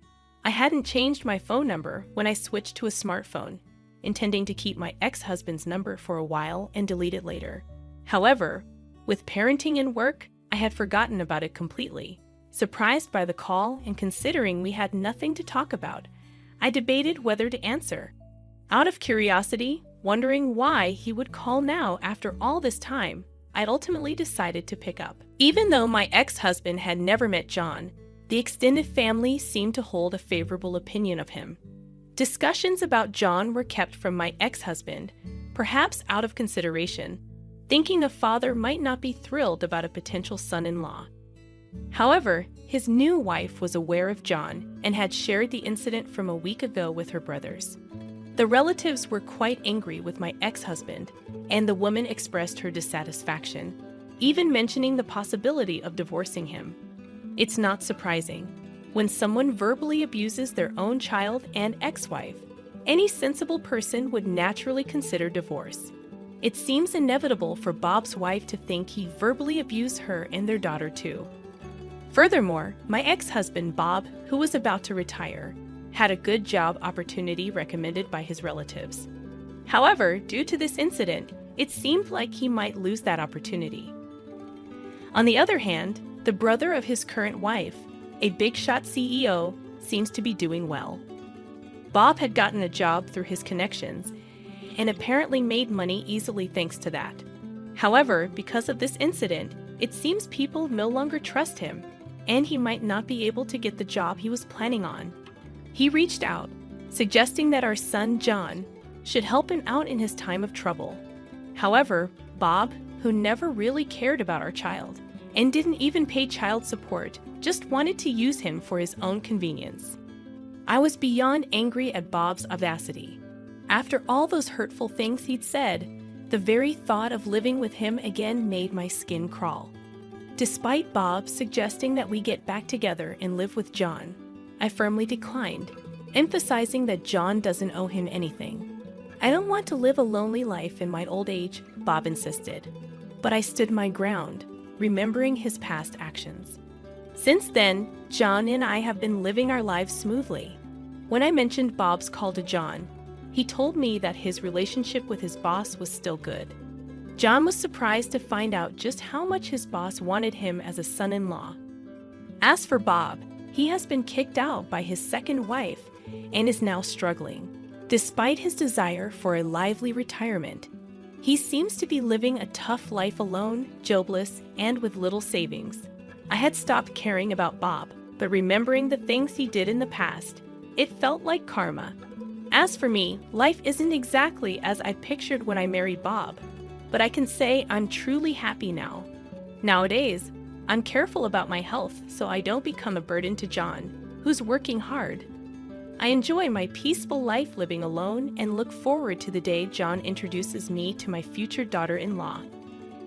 Speaker 2: I hadn't changed my phone number when I switched to a smartphone, intending to keep my ex-husband's number for a while and delete it later. However, with parenting and work, I had forgotten about it completely. Surprised by the call and considering we had nothing to talk about, I debated whether to answer. Out of curiosity, wondering why he would call now after all this time, I ultimately decided to pick up. Even though my ex-husband had never met John, the extended family seemed to hold a favorable opinion of him. Discussions about John were kept from my ex-husband, perhaps out of consideration, thinking the father might not be thrilled about a potential son-in-law. However, his new wife was aware of John and had shared the incident from a week ago with her brothers. The relatives were quite angry with my ex-husband, and the woman expressed her dissatisfaction. even mentioning the possibility of divorcing him. It's not surprising. When someone verbally abuses their own child and ex-wife, any sensible person would naturally consider divorce. It seems inevitable for Bob's wife to think he verbally abused her and their daughter too. Furthermore, my ex-husband Bob, who was about to retire, had a good job opportunity recommended by his relatives. However, due to this incident, it seemed like he might lose that opportunity. On the other hand, the brother of his current wife, a big-shot CEO, seems to be doing well. Bob had gotten a job through his connections and apparently made money easily thanks to that. However, because of this incident, it seems people no longer trust him, and he might not be able to get the job he was planning on. He reached out, suggesting that our son John should help him out in his time of trouble. However, Bob, who never really cared about our child and didn't even pay child support, just wanted to use him for his own convenience. I was beyond angry at Bob's audacity. After all those hurtful things he'd said, the very thought of living with him again made my skin crawl. Despite Bob suggesting that we get back together and live with John, I firmly declined, emphasizing that John doesn't owe him anything. I don't want to live a lonely life in my old age, Bob insisted, but I stood my ground, remembering his past actions. Since then, John and I have been living our lives smoothly. When I mentioned Bob's call to John, he told me that his relationship with his boss was still good. John was surprised to find out just how much his boss wanted him as a son-in-law. As for Bob, he has been kicked out by his second wife and is now struggling. Despite his desire for a lively retirement, he seems to be living a tough life alone, jobless, and with little savings. I had stopped caring about Bob, but remembering the things he did in the past, it felt like karma. As for me, life isn't exactly as I pictured when I married Bob, but I can say I'm truly happy now. Nowadays, I'm careful about my health so I don't become a burden to John, who's working hard. I enjoy my peaceful life living alone and look forward to the day John introduces me to my future daughter-in-law.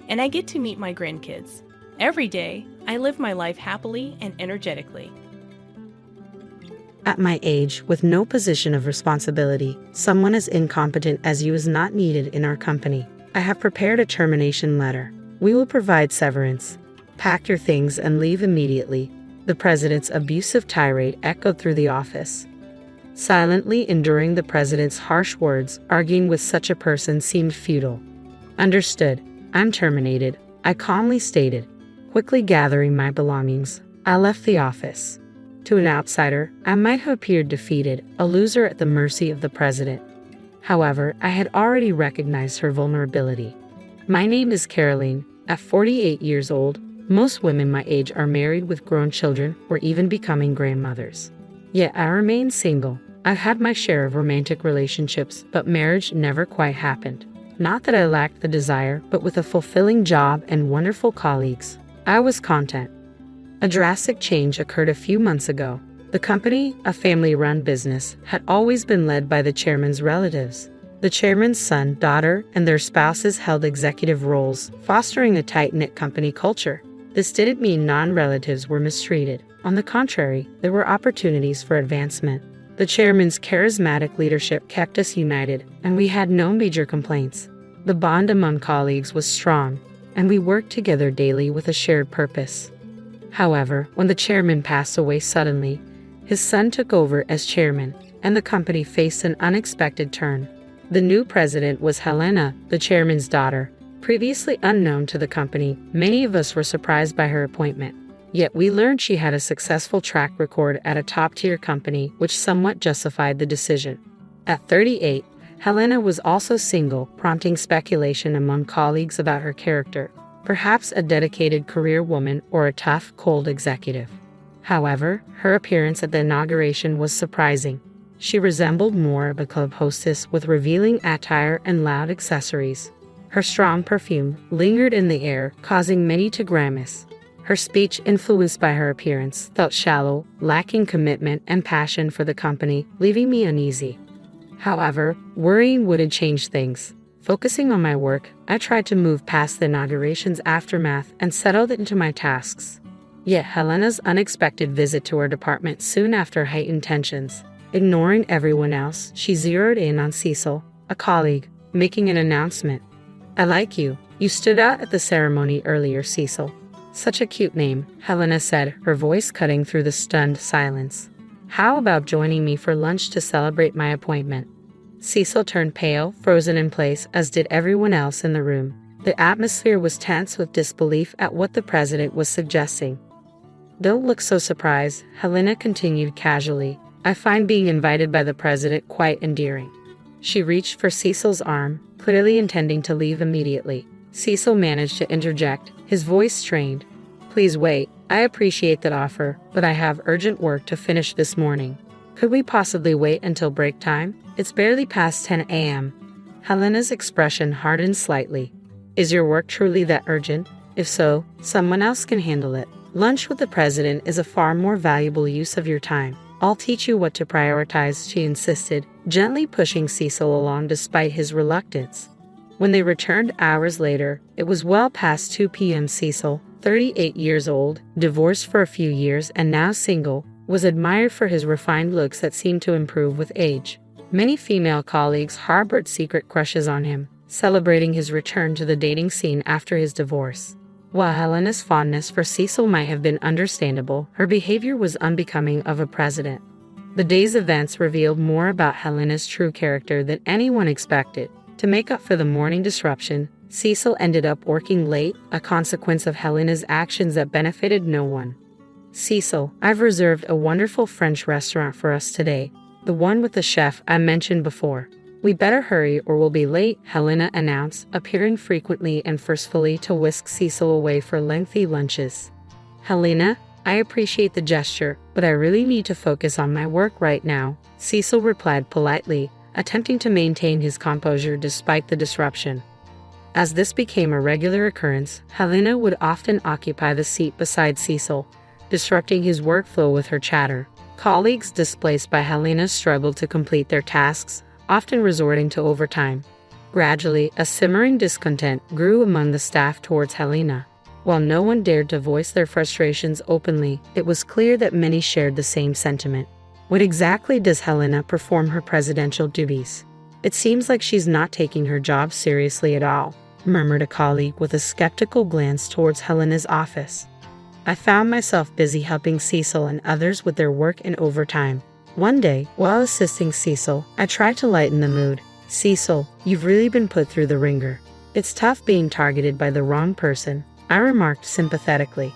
Speaker 2: And I get to meet my grandkids. Every day, I live my life happily and energetically.
Speaker 3: At my age, with no position of responsibility, someone as incompetent as you is not needed in our company. I have prepared a termination letter. We will provide severance. Pack your things and leave immediately. The president's abusive tirade echoed through the office. Silently enduring the president's harsh words, arguing with such a person seemed futile. Understood. I'm terminated, I calmly stated. Quickly gathering my belongings, I left the office. To an outsider, I might have appeared defeated, a loser at the mercy of the president. However, I had already recognized her vulnerability. My name is Caroline. At 48 years old, most women my age are married with grown children or even becoming grandmothers. Yet I remain single. I've had my share of romantic relationships, but marriage never quite happened. Not that I lacked the desire, but with a fulfilling job and wonderful colleagues, I was content. A drastic change occurred a few months ago. The company, a family-run business, had always been led by the chairman's relatives. The chairman's son, daughter, and their spouses held executive roles, fostering a tight-knit company culture. This didn't mean non-relatives were mistreated. On the contrary, there were opportunities for advancement. The chairman's charismatic leadership kept us united, and we had no major complaints. The bond among colleagues was strong, and we worked together daily with a shared purpose. However, when the chairman passed away suddenly, his son took over as chairman, and the company faced an unexpected turn. The new president was Helena, the chairman's daughter. Previously unknown to the company, many of us were surprised by her appointment. Yet we learned she had a successful track record at a top-tier company, which somewhat justified the decision. At 38, Helena was also single, prompting speculation among colleagues about her character, perhaps a dedicated career woman or a tough, cold executive. However, her appearance at the inauguration was surprising. She resembled more of a club hostess with revealing attire and loud accessories. Her strong perfume lingered in the air, causing many to grimace. Her speech, influenced by her appearance, felt shallow, lacking commitment and passion for the company, leaving me uneasy. However, worrying wouldn't change things. Focusing on my work, I tried to move past the inauguration's aftermath and settled into my tasks. Yet Helena's unexpected visit to our department soon after heightened tensions. Ignoring everyone else, she zeroed in on Cecil, a colleague, making an announcement. "I like you. You stood out at the ceremony earlier, Cecil." "Such a cute name," Helena said, her voice cutting through the stunned silence. "How about joining me for lunch to celebrate my appointment?" Cecil turned pale, frozen in place, as did everyone else in the room. The atmosphere was tense with disbelief at what the president was suggesting. "Don't look so surprised," Helena continued casually. "I find being invited by the president quite endearing." She reached for Cecil's arm, clearly intending to leave immediately. Cecil managed to interject, his voice strained. "Please wait. I appreciate that offer, but I have urgent work to finish this morning. Could we possibly wait until break time? It's barely past 10 a.m. Helena's expression hardened slightly. "Is your work truly that urgent? If so, someone else can handle it. Lunch with the president is a far more valuable use of your time. I'll teach you what to prioritize," she insisted, gently pushing Cecil along despite his reluctance. When they returned hours later, it was well past 2 p.m. Cecil, 38 years old, divorced for a few years and now single, was admired for his refined looks that seemed to improve with age. Many female colleagues harbored secret crushes on him, celebrating his return to the dating scene after his divorce. While Helena's fondness for Cecil might have been understandable, her behavior was unbecoming of a president. The day's events revealed more about Helena's true character than anyone expected. To make up for the morning disruption, Cecil ended up working late, a consequence of Helena's actions that benefited no one. "Cecil, I've reserved a wonderful French restaurant for us today, the one with the chef I mentioned before. We better hurry or we'll be late," Helena announced, appearing frequently and forcefully to whisk Cecil away for lengthy lunches. "Helena, I appreciate the gesture, but I really need to focus on my work right now," Cecil replied politely, attempting to maintain his composure despite the disruption. As this became a regular occurrence, Helena would often occupy the seat beside Cecil, disrupting his workflow with her chatter. Colleagues displaced by Helena struggled to complete their tasks, often resorting to overtime. Gradually, a simmering discontent grew among the staff towards Helena. While no one dared to voice their frustrations openly, it was clear that many shared the same sentiment. "When exactly does Helena perform her presidential duties? It seems like she's not taking her job seriously at all," murmured a colleague with a skeptical glance towards Helena's office. "I found myself busy helping Cecil and others with their work and overtime. One day, while assisting Cecil, I tried to lighten the mood. 'Cecil, you've really been put through the ringer. It's tough being targeted by the wrong person,' I remarked sympathetically.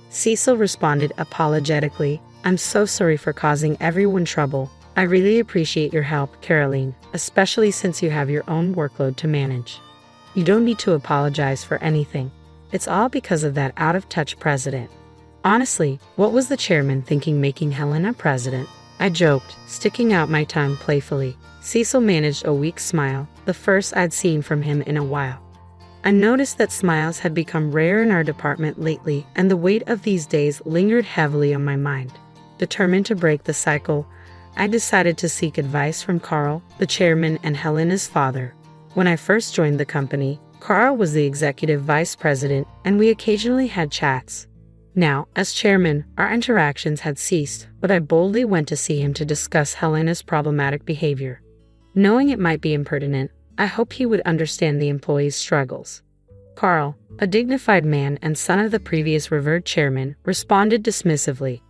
Speaker 3: Cecil responded apologetically, 'I'm so sorry for causing everyone trouble. I really appreciate your help, Caroline, especially since you have your own workload to manage. You don't need to apologize for anything. It's all because of that out-of-touch president.' Honestly, what was the chairman thinking making Helena president? I joked, sticking out my tongue playfully. Cecil managed a weak smile, the first I'd seen from him in a while. I noticed that smiles had become rare in our department lately, and the weight of these days lingered heavily on my mind. Determined to break the cycle, I decided to seek advice from Carl, the chairman and Helena's father. When I first joined the company, Carl was the executive vice president, and we occasionally had chats. Now, as chairman, our interactions had ceased, but I boldly went to see him to discuss Helena's problematic behavior. Knowing it might be impertinent, I hoped he would understand the employees' struggles. Carl, a dignified man and son of the previous revered chairman, responded dismissively.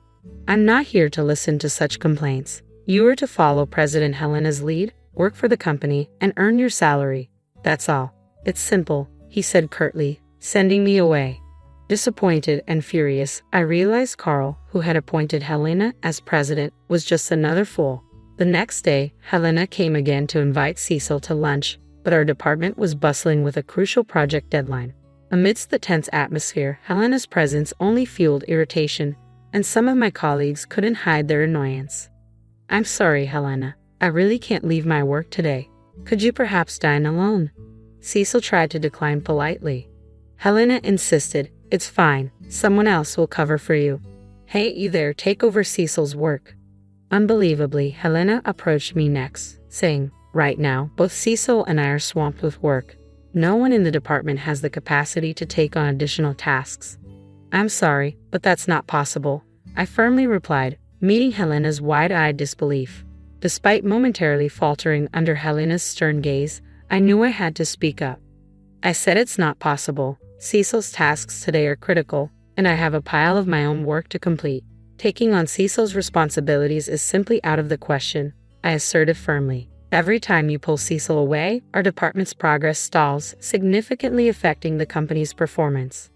Speaker 3: "I'm not here to listen to such complaints. You are to follow President Helena's lead, work for the company, and earn your salary. That's all. It's simple," he said curtly, sending me away. Disappointed and furious, I realized Carl, who had appointed Helena as president, was just another fool. The next day, Helena came again to invite Cecil to lunch, but our department was bustling with a crucial project deadline. Amidst the tense atmosphere, Helena's presence only fueled irritation, and some of my colleagues couldn't hide their annoyance. "I'm sorry, Helena. I really can't leave my work today. Could you perhaps dine alone?" Cecil tried to decline politely. Helena insisted, "It's fine. Someone else will cover for you." "Hey, you there, take over Cecil's work." Unbelievably, Helena approached me next, saying, Right now, both Cecil and I are swamped with work. No one in the department has the capacity to take on additional tasks. I'm sorry, but that's not possible, I firmly replied, meeting Helena's wide-eyed disbelief. Despite momentarily faltering under Helena's stern gaze, I knew I had to speak up. I said it's not possible. Cecil's tasks today are critical, and I have a pile of my own work to complete. Taking on Cecil's responsibilities is simply out of the question, I asserted firmly. Every time you pull Cecil away, our department's progress stalls, significantly affecting the company's performance.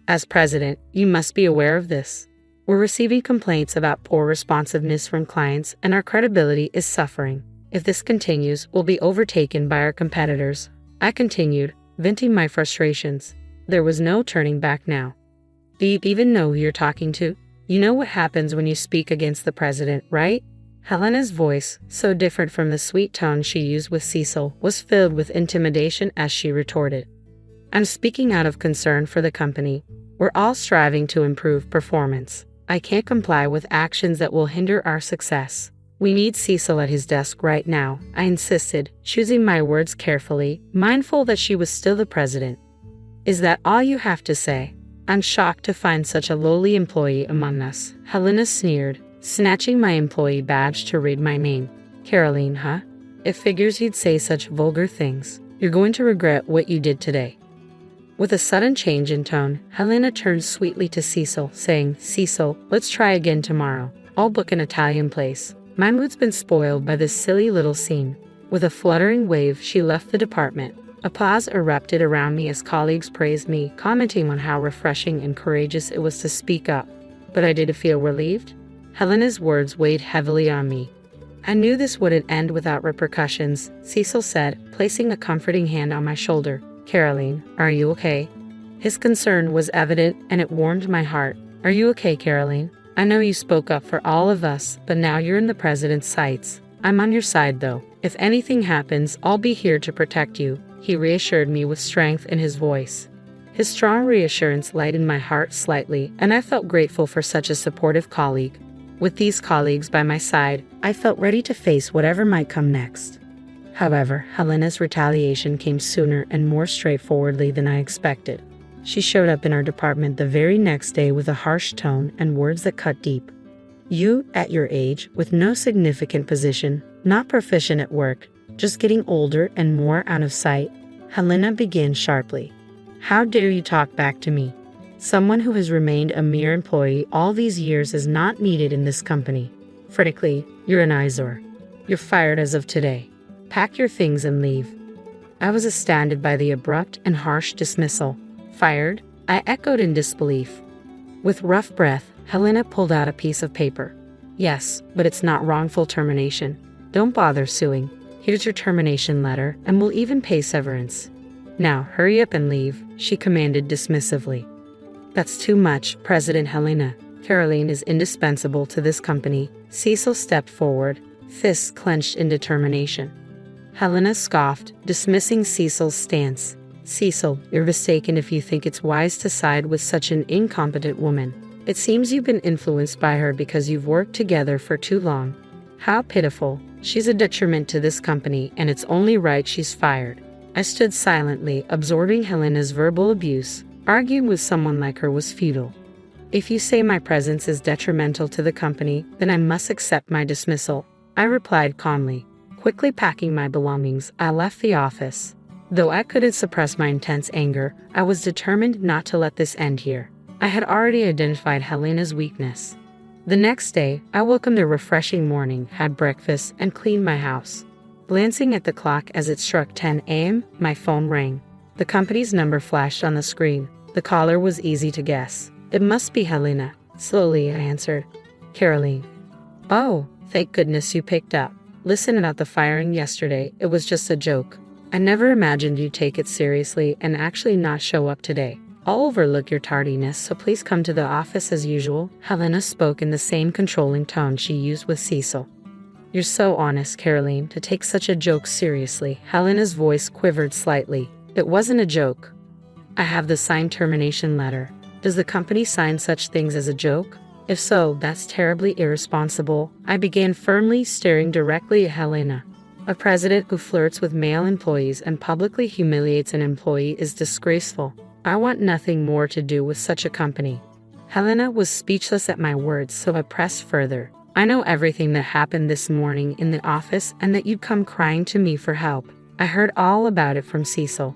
Speaker 3: As president, you must be aware of this. We're receiving complaints about poor responsiveness from clients, and our credibility is suffering. If this continues, we'll be overtaken by our competitors, I continued, venting my frustrations. There was no turning back now. Do you even know who you're talking to? You know what happens when you speak against the president, right? Helena's voice, so different from the sweet tone she used with Cecil, was filled with intimidation as she retorted. I'm speaking out of concern for the company. We're all striving to improve performance. I can't comply with actions that will hinder our success. We need Cecil at his desk right now, I insisted, choosing my words carefully, mindful that she was still the president. Is that all you have to say? I'm shocked to find such a lowly employee among us, Helena sneered, snatching my employee badge to read my name. Caroline, huh? It figures you'd say such vulgar things. You're going to regret what you did today. With a sudden change in tone, Helena turned sweetly to Cecil, saying, Cecil, let's try again tomorrow. I'll book an Italian place. My mood's been spoiled by this silly little scene. With a fluttering wave, she left the department. Applause erupted around me as colleagues praised me, commenting on how refreshing and courageous it was to speak up. But I did feel relieved. Helena's words weighed heavily on me. I knew this wouldn't end without repercussions, Cecil said, placing a comforting hand on my shoulder. Caroline, are you okay? His concern was evident, and it warmed my heart. Are you okay, Caroline? I know you spoke up for all of us, but now you're in the president's sights. I'm on your side, though. If anything happens, I'll be here to protect you, he reassured me with strength in his voice. His strong reassurance lightened my heart slightly, and I felt grateful for such a supportive colleague. With these colleagues by my side, I felt ready to face whatever might come next. However, Helena's retaliation came sooner and more straightforwardly than I expected. She showed up in our department the very next day with a harsh tone and words that cut deep. You, at your age, with no significant position, not proficient at work, just getting older and more out of sight, Helena began sharply. How dare you talk back to me? Someone who has remained a mere employee all these years is not needed in this company. Frankly, you're an eyesore. You're fired as of today. Pack your things and leave. I was astounded by the abrupt and harsh dismissal. Fired? I echoed in disbelief. With rough breath, Helena pulled out a piece of paper. Yes, but it's not wrongful termination. Don't bother suing. Here's your termination letter, and we'll even pay severance. Now, hurry up and leave, she commanded dismissively. That's too much, President Helena. Caroline is indispensable to this company. Cecil stepped forward, fists clenched in determination. Helena scoffed, dismissing Cecil's stance. Cecil, you're mistaken if you think it's wise to side with such an incompetent woman. It seems you've been influenced by her because you've worked together for too long. How pitiful. She's a detriment to this company, and it's only right she's fired. I stood silently, absorbing Helena's verbal abuse. Arguing with someone like her was futile. If you say my presence is detrimental to the company, then I must accept my dismissal, I replied calmly. Quickly packing my belongings, I left the office. Though I couldn't suppress my intense anger, I was determined not to let this end here. I had already identified Helena's weakness. The next day, I welcomed a refreshing morning, had breakfast, and cleaned my house. Glancing at the clock as it struck 10 a.m., my phone rang. The company's number flashed on the screen. The caller was easy to guess. It must be Helena. Slowly, I answered. Caroline. Oh, thank goodness you picked up. Listen about the firing yesterday. It was just a joke. I never imagined you'd take it seriously and actually not show up today. I'll overlook your tardiness, so please come to the office as usual. Helena spoke in the same controlling tone she used with Cecil. You're so honest, Caroline, to take such a joke seriously. Helena's voice quivered slightly. It wasn't a joke. I have the signed termination letter. Does the company sign such things as a joke? If so, that's terribly irresponsible. I began firmly, staring directly at Helena. A president who flirts with male employees and publicly humiliates an employee is disgraceful. I want nothing more to do with such a company." Helena was speechless at my words, so I pressed further. "I know everything that happened this morning in the office and that you'd come crying to me for help. I heard all about it from Cecil.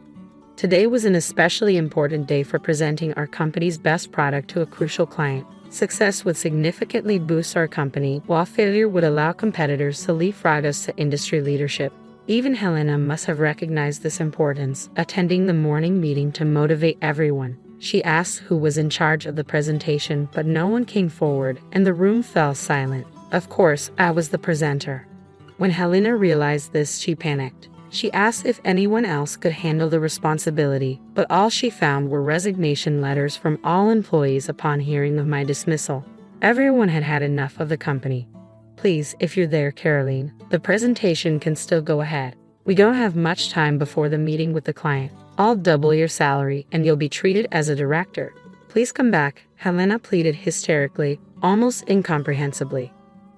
Speaker 3: Today was an especially important day for presenting our company's best product to a crucial client. Success would significantly boost our company, while failure would allow competitors to leapfrog us to industry leadership." Even Helena must have recognized this importance, attending the morning meeting to motivate everyone. She asked who was in charge of the presentation, but no one came forward, and the room fell silent. Of course, I was the presenter. When Helena realized this, she panicked. She asked if anyone else could handle the responsibility, but all she found were resignation letters from all employees upon hearing of my dismissal. Everyone had had enough of the company. "Please, if you're there, Caroline, the presentation can still go ahead. We don't have much time before the meeting with the client. I'll double your salary and you'll be treated as a director. Please come back," Helena pleaded hysterically, almost incomprehensibly.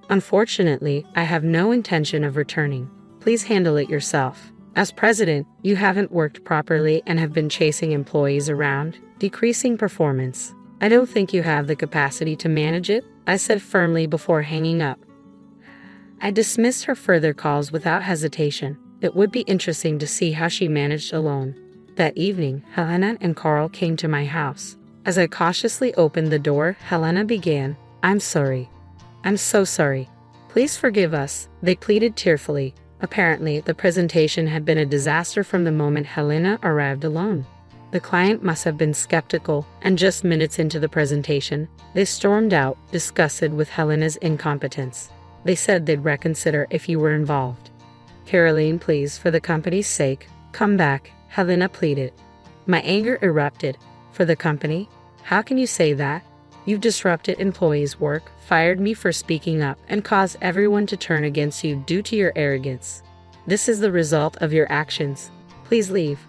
Speaker 3: "Unfortunately, I have no intention of returning. Please handle it yourself. As president, you haven't worked properly and have been chasing employees around, decreasing performance. I don't think you have the capacity to manage it," I said firmly before hanging up. I dismissed her further calls without hesitation. It would be interesting to see how she managed alone. That evening, Helena and Carl came to my house. As I cautiously opened the door, Helena began, "I'm sorry. I'm so sorry. Please forgive us," they pleaded tearfully. Apparently, the presentation had been a disaster from the moment Helena arrived alone. The client must have been skeptical, and just minutes into the presentation, they stormed out, disgusted with Helena's incompetence. They said they'd reconsider if you were involved. "Caroline, please, for the company's sake, come back," Helena pleaded. My anger erupted. "For the company? How can you say that? You've disrupted employees' work, fired me for speaking up, and caused everyone to turn against you due to your arrogance. This is the result of your actions. Please leave."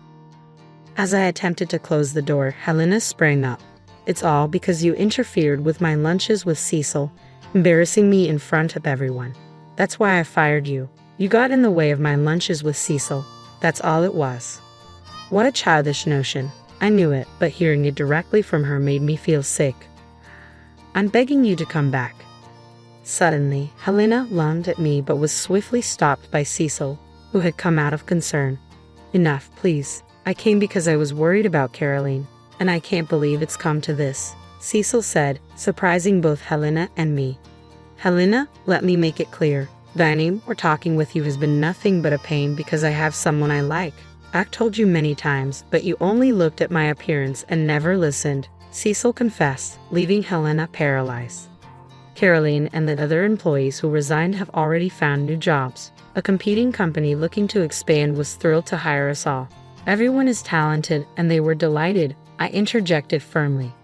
Speaker 3: As I attempted to close the door, Helena sprang up. "It's all because you interfered with my lunches with Cecil, embarrassing me in front of everyone. That's why I fired you. You got in the way of my lunches with Cecil. That's all it was." What a childish notion. I knew it, but hearing it directly from her made me feel sick. "I'm begging you to come back." Suddenly, Helena lunged at me but was swiftly stopped by Cecil, who had come out of concern. "Enough, please. I came because I was worried about Caroline, and I can't believe it's come to this," Cecil said, surprising both Helena and me. "Helena, let me make it clear. Dining or talking with you has been nothing but a pain because I have someone I like. I've told you many times, but you only looked at my appearance and never listened," Cecil confessed, leaving Helena paralyzed. Caroline and the other employees who resigned have already found new jobs. A competing company looking to expand was thrilled to hire us all. Everyone is talented, and they were delighted, I interjected firmly.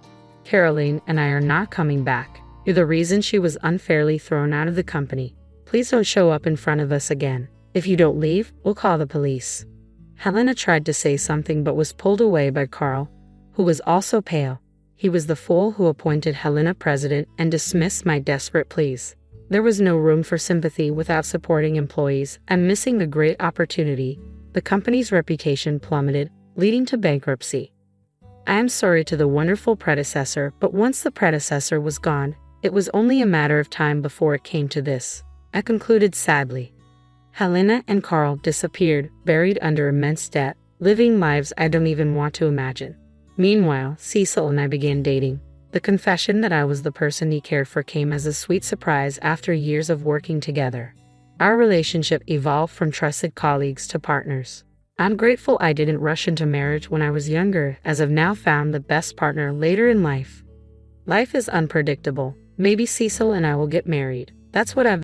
Speaker 3: "Caroline and I are not coming back. You're the reason she was unfairly thrown out of the company. Please don't show up in front of us again. If you don't leave, we'll call the police." Helena tried to say something but was pulled away by Carl, who was also pale. He was the fool who appointed Helena president and dismissed my desperate pleas. There was no room for sympathy without supporting employees, and missing the great opportunity, the company's reputation plummeted, leading to bankruptcy. I am sorry to the wonderful predecessor, but once the predecessor was gone, it was only a matter of time before it came to this, I concluded sadly. Helena and Carl disappeared, buried under immense debt, living lives I don't even want to imagine. Meanwhile, Cecil and I began dating. The confession that I was the person he cared for came as a sweet surprise after years of working together. Our relationship evolved from trusted colleagues to partners. I'm grateful I didn't rush into marriage when I was younger, as I've now found the best partner later in life. Life is unpredictable. Maybe Cecil and I will get married. That's what I've